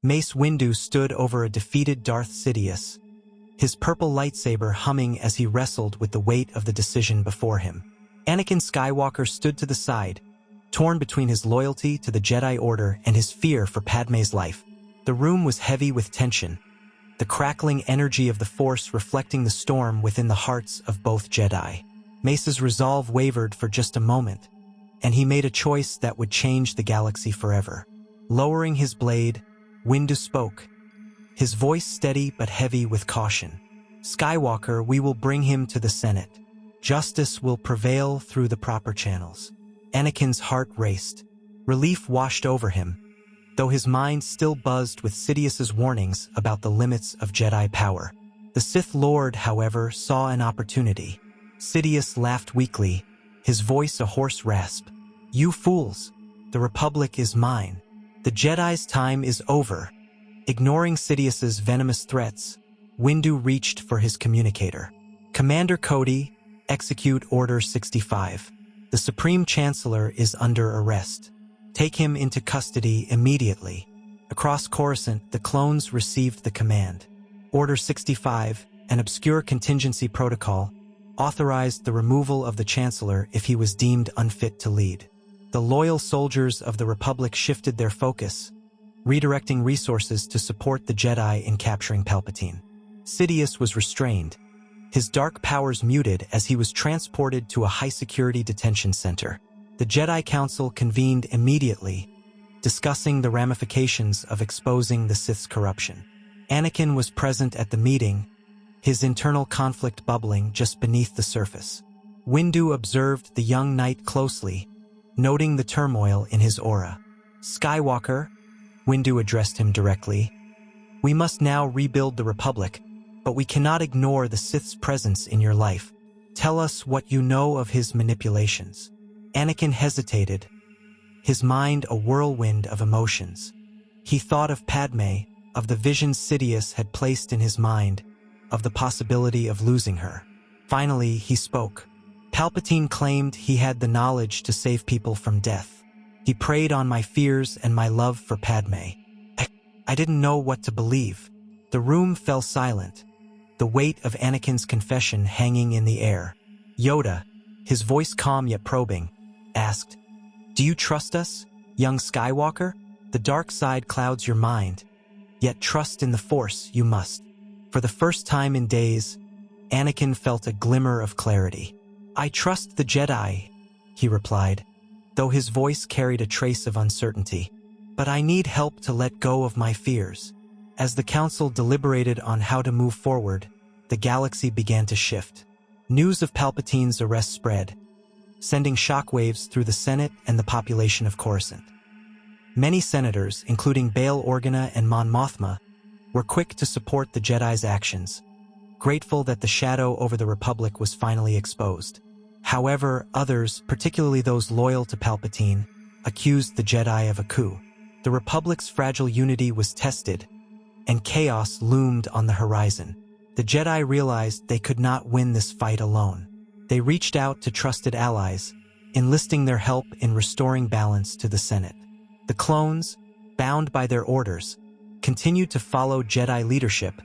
Mace Windu stood over a defeated Darth Sidious, his purple lightsaber humming as he wrestled with the weight of the decision before him. Anakin Skywalker stood to the side, torn between his loyalty to the Jedi Order and his fear for Padmé's life. The room was heavy with tension, the crackling energy of the Force reflecting the storm within the hearts of both Jedi. Mace's resolve wavered for just a moment, and he made a choice that would change the galaxy forever. Lowering his blade, Windu spoke, his voice steady but heavy with caution. "Skywalker, we will bring him to the Senate. Justice will prevail through the proper channels." Anakin's heart raced. Relief washed over him, though his mind still buzzed with Sidious's warnings about the limits of Jedi power. The Sith Lord, however, saw an opportunity. Sidious laughed weakly, his voice a hoarse rasp. "You fools! The Republic is mine. The Jedi's time is over." Ignoring Sidious's venomous threats, Windu reached for his communicator. "Commander Cody, execute Order 65. The Supreme Chancellor is under arrest. Take him into custody immediately." Across Coruscant, the clones received the command. Order 65, an obscure contingency protocol, authorized the removal of the Chancellor if he was deemed unfit to lead. The loyal soldiers of the Republic shifted their focus, redirecting resources to support the Jedi in capturing Palpatine. Sidious was restrained, his dark powers muted as he was transported to a high-security detention center. The Jedi Council convened immediately, discussing the ramifications of exposing the Sith's corruption. Anakin was present at the meeting, his internal conflict bubbling just beneath the surface. Windu observed the young knight closely, noting the turmoil in his aura. "Skywalker," Windu addressed him directly, "we must now rebuild the Republic, but we cannot ignore the Sith's presence in your life. Tell us what you know of his manipulations." Anakin hesitated, his mind a whirlwind of emotions. He thought of Padmé, of the vision Sidious had placed in his mind, of the possibility of losing her. Finally, he spoke. "Palpatine claimed he had the knowledge to save people from death. He preyed on my fears and my love for Padmé. I didn't know what to believe." The room fell silent, the weight of Anakin's confession hanging in the air. Yoda, his voice calm yet probing, asked, "Do you trust us, young Skywalker? The dark side clouds your mind, yet trust in the Force you must." For the first time in days, Anakin felt a glimmer of clarity. "I trust the Jedi," he replied, though his voice carried a trace of uncertainty. "But I need help to let go of my fears." As the Council deliberated on how to move forward, the galaxy began to shift. News of Palpatine's arrest spread, sending shockwaves through the Senate and the population of Coruscant. Many senators, including Bail Organa and Mon Mothma, were quick to support the Jedi's actions, grateful that the shadow over the Republic was finally exposed. However, others, particularly those loyal to Palpatine, accused the Jedi of a coup. The Republic's fragile unity was tested, and chaos loomed on the horizon. The Jedi realized they could not win this fight alone. They reached out to trusted allies, enlisting their help in restoring balance to the Senate. The clones, bound by their orders, continued to follow Jedi leadership,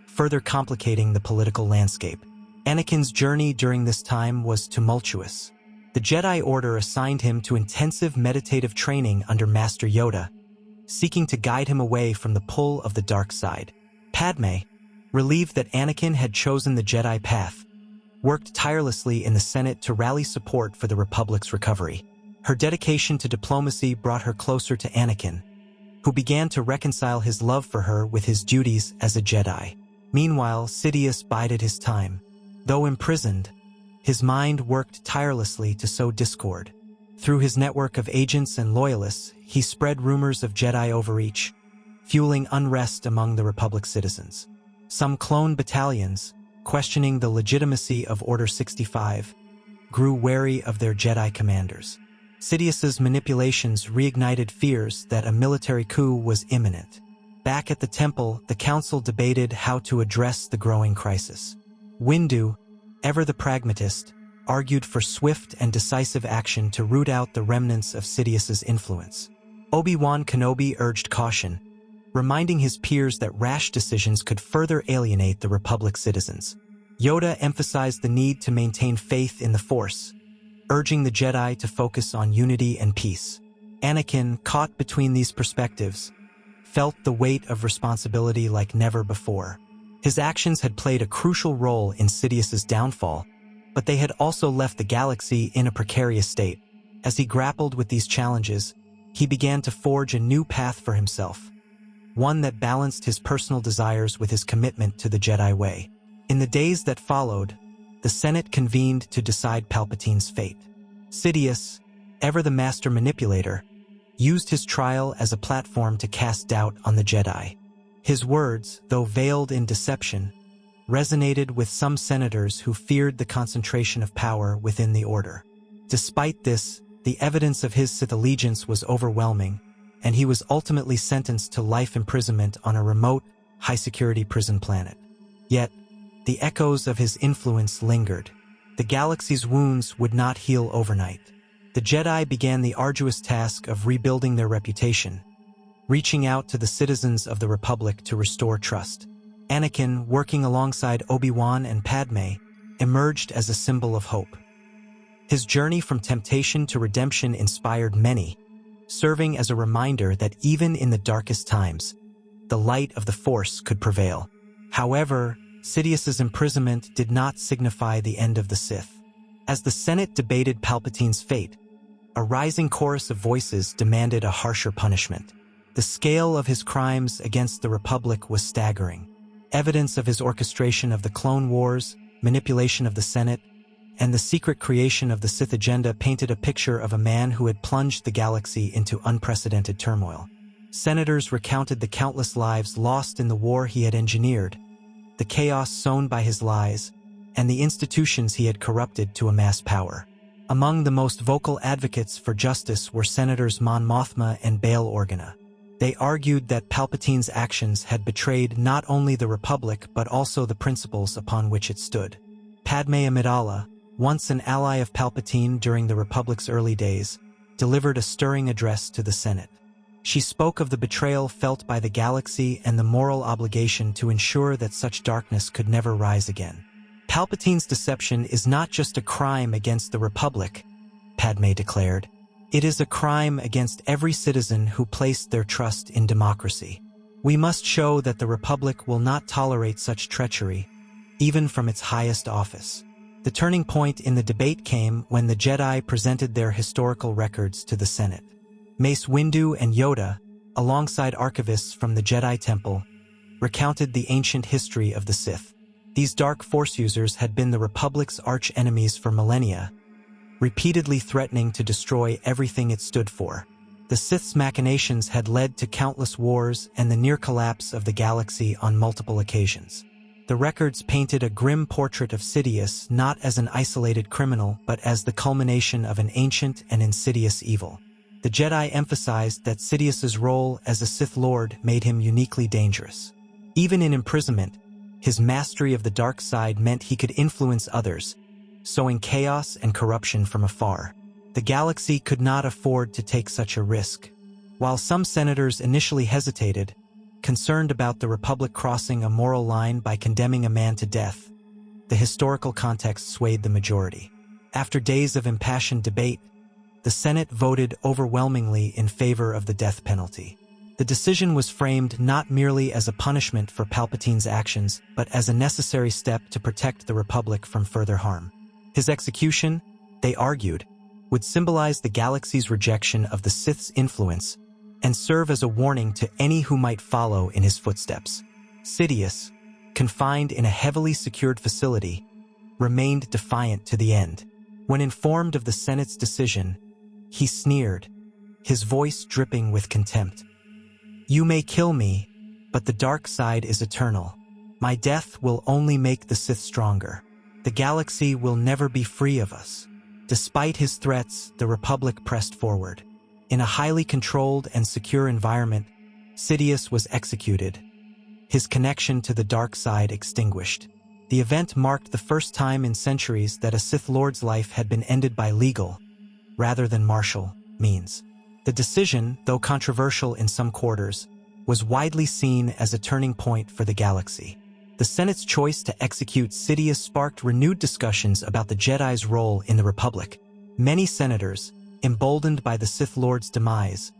further complicating the political landscape. Anakin's journey during this time was tumultuous. The Jedi Order assigned him to intensive meditative training under Master Yoda, seeking to guide him away from the pull of the dark side. Padmé, relieved that Anakin had chosen the Jedi path, worked tirelessly in the Senate to rally support for the Republic's recovery. Her dedication to diplomacy brought her closer to Anakin, who began to reconcile his love for her with his duties as a Jedi. Meanwhile, Sidious bided his time. Though imprisoned, his mind worked tirelessly to sow discord. Through his network of agents and loyalists, he spread rumors of Jedi overreach, fueling unrest among the Republic citizens. Some clone battalions, questioning the legitimacy of Order 65, grew wary of their Jedi commanders. Sidious's manipulations reignited fears that a military coup was imminent. Back at the temple, the council debated how to address the growing crisis. Windu, ever the pragmatist, argued for swift and decisive action to root out the remnants of Sidious's influence. Obi-Wan Kenobi urged caution, reminding his peers that rash decisions could further alienate the Republic citizens. Yoda emphasized the need to maintain faith in the Force, urging the Jedi to focus on unity and peace. Anakin, caught between these perspectives, felt the weight of responsibility like never before. His actions had played a crucial role in Sidious's downfall, but they had also left the galaxy in a precarious state. As he grappled with these challenges, he began to forge a new path for himself, one that balanced his personal desires with his commitment to the Jedi way. In the days that followed, the Senate convened to decide Palpatine's fate. Sidious, ever the master manipulator, used his trial as a platform to cast doubt on the Jedi. His words, though veiled in deception, resonated with some senators who feared the concentration of power within the Order. Despite this, the evidence of his Sith allegiance was overwhelming, and he was ultimately sentenced to life imprisonment on a remote, high-security prison planet. Yet, the echoes of his influence lingered. The galaxy's wounds would not heal overnight. The Jedi began the arduous task of rebuilding their reputation, reaching out to the citizens of the Republic to restore trust. Anakin, working alongside Obi-Wan and Padme, emerged as a symbol of hope. His journey from temptation to redemption inspired many, serving as a reminder that even in the darkest times, the light of the Force could prevail. However, Sidious's imprisonment did not signify the end of the Sith. As the Senate debated Palpatine's fate, a rising chorus of voices demanded a harsher punishment. The scale of his crimes against the Republic was staggering. Evidence of his orchestration of the Clone Wars, manipulation of the Senate, and the secret creation of the Sith agenda painted a picture of a man who had plunged the galaxy into unprecedented turmoil. Senators recounted the countless lives lost in the war he had engineered, the chaos sown by his lies, and the institutions he had corrupted to amass power. Among the most vocal advocates for justice were Senators Mon Mothma and Bail Organa. They argued that Palpatine's actions had betrayed not only the Republic but also the principles upon which it stood. Padme Amidala, once an ally of Palpatine during the Republic's early days, delivered a stirring address to the Senate. She spoke of the betrayal felt by the galaxy and the moral obligation to ensure that such darkness could never rise again. Palpatine's deception is not just a crime against the Republic, Padme declared. It is a crime against every citizen who placed their trust in democracy. We must show that the Republic will not tolerate such treachery, even from its highest office. The turning point in the debate came when the Jedi presented their historical records to the Senate. Mace Windu and Yoda, alongside archivists from the Jedi Temple, recounted the ancient history of the Sith. These dark Force users had been the Republic's arch-enemies for millennia, repeatedly threatening to destroy everything it stood for. The Sith's machinations had led to countless wars and the near collapse of the galaxy on multiple occasions. The records painted a grim portrait of Sidious not as an isolated criminal but as the culmination of an ancient and insidious evil. The Jedi emphasized that Sidious's role as a Sith Lord made him uniquely dangerous. Even in imprisonment, his mastery of the dark side meant he could influence others, sowing chaos and corruption from afar. The galaxy could not afford to take such a risk. While some senators initially hesitated, concerned about the Republic crossing a moral line by condemning a man to death, the historical context swayed the majority. After days of impassioned debate, the Senate voted overwhelmingly in favor of the death penalty. The decision was framed not merely as a punishment for Palpatine's actions, but as a necessary step to protect the Republic from further harm. His execution, they argued, would symbolize the galaxy's rejection of the Sith's influence and serve as a warning to any who might follow in his footsteps. Sidious, confined in a heavily secured facility, remained defiant to the end. When informed of the Senate's decision, he sneered, his voice dripping with contempt. "You may kill me, but the dark side is eternal. My death will only make the Sith stronger. The galaxy will never be free of us." Despite his threats, the Republic pressed forward. In a highly controlled and secure environment, Sidious was executed, his connection to the dark side extinguished. The event marked the first time in centuries that a Sith Lord's life had been ended by legal, rather than martial, means. The decision, though controversial in some quarters, was widely seen as a turning point for the galaxy. The Senate's choice to execute Sidious sparked renewed discussions about the Jedi's role in the Republic. Many senators, emboldened by the Sith Lord's demise,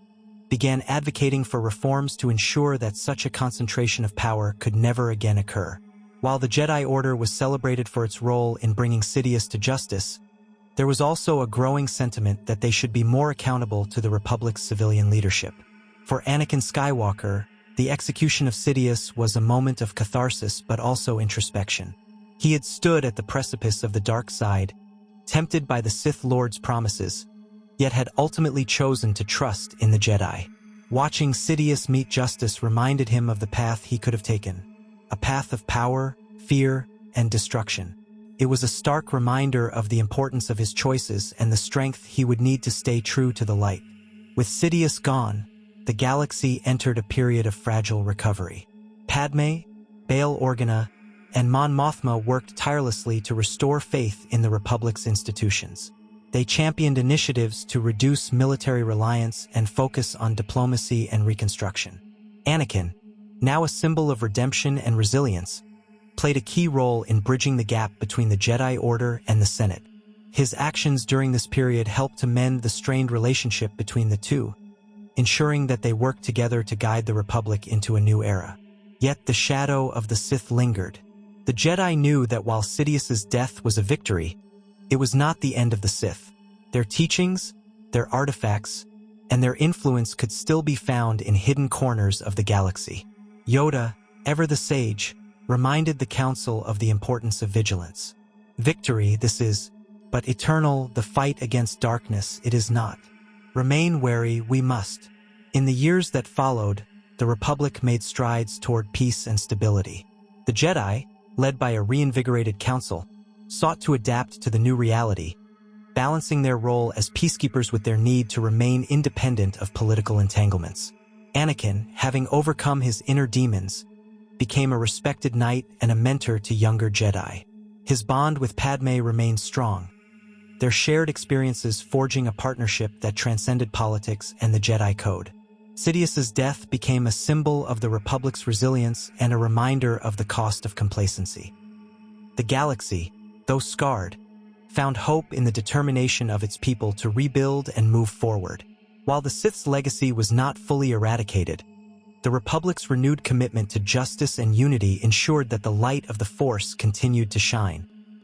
began advocating for reforms to ensure that such a concentration of power could never again occur. While the Jedi Order was celebrated for its role in bringing Sidious to justice, there was also a growing sentiment that they should be more accountable to the Republic's civilian leadership. For Anakin Skywalker, the execution of Sidious was a moment of catharsis but also introspection. He had stood at the precipice of the dark side, tempted by the Sith Lord's promises, yet had ultimately chosen to trust in the Jedi. Watching Sidious meet justice reminded him of the path he could have taken, a path of power, fear, and destruction. It was a stark reminder of the importance of his choices and the strength he would need to stay true to the light. With Sidious gone, the galaxy entered a period of fragile recovery. Padme, Bail Organa, and Mon Mothma worked tirelessly to restore faith in the Republic's institutions. They championed initiatives to reduce military reliance and focus on diplomacy and reconstruction. Anakin, now a symbol of redemption and resilience, played a key role in bridging the gap between the Jedi Order and the Senate. His actions during this period helped to mend the strained relationship between the two, ensuring that they worked together to guide the Republic into a new era. Yet the shadow of the Sith lingered. The Jedi knew that while Sidious's death was a victory, it was not the end of the Sith. Their teachings, their artifacts, and their influence could still be found in hidden corners of the galaxy. Yoda, ever the sage, reminded the Council of the importance of vigilance. Victory, this is, but eternal, the fight against darkness, it is not. Remain wary, we must. In the years that followed, the Republic made strides toward peace and stability. The Jedi, led by a reinvigorated council, sought to adapt to the new reality, balancing their role as peacekeepers with their need to remain independent of political entanglements. Anakin, having overcome his inner demons, became a respected knight and a mentor to younger Jedi. His bond with Padme remained strong, their shared experiences forging a partnership that transcended politics and the Jedi Code. Sidious's death became a symbol of the Republic's resilience and a reminder of the cost of complacency. The galaxy, though scarred, found hope in the determination of its people to rebuild and move forward. While the Sith's legacy was not fully eradicated, the Republic's renewed commitment to justice and unity ensured that the light of the Force continued to shine.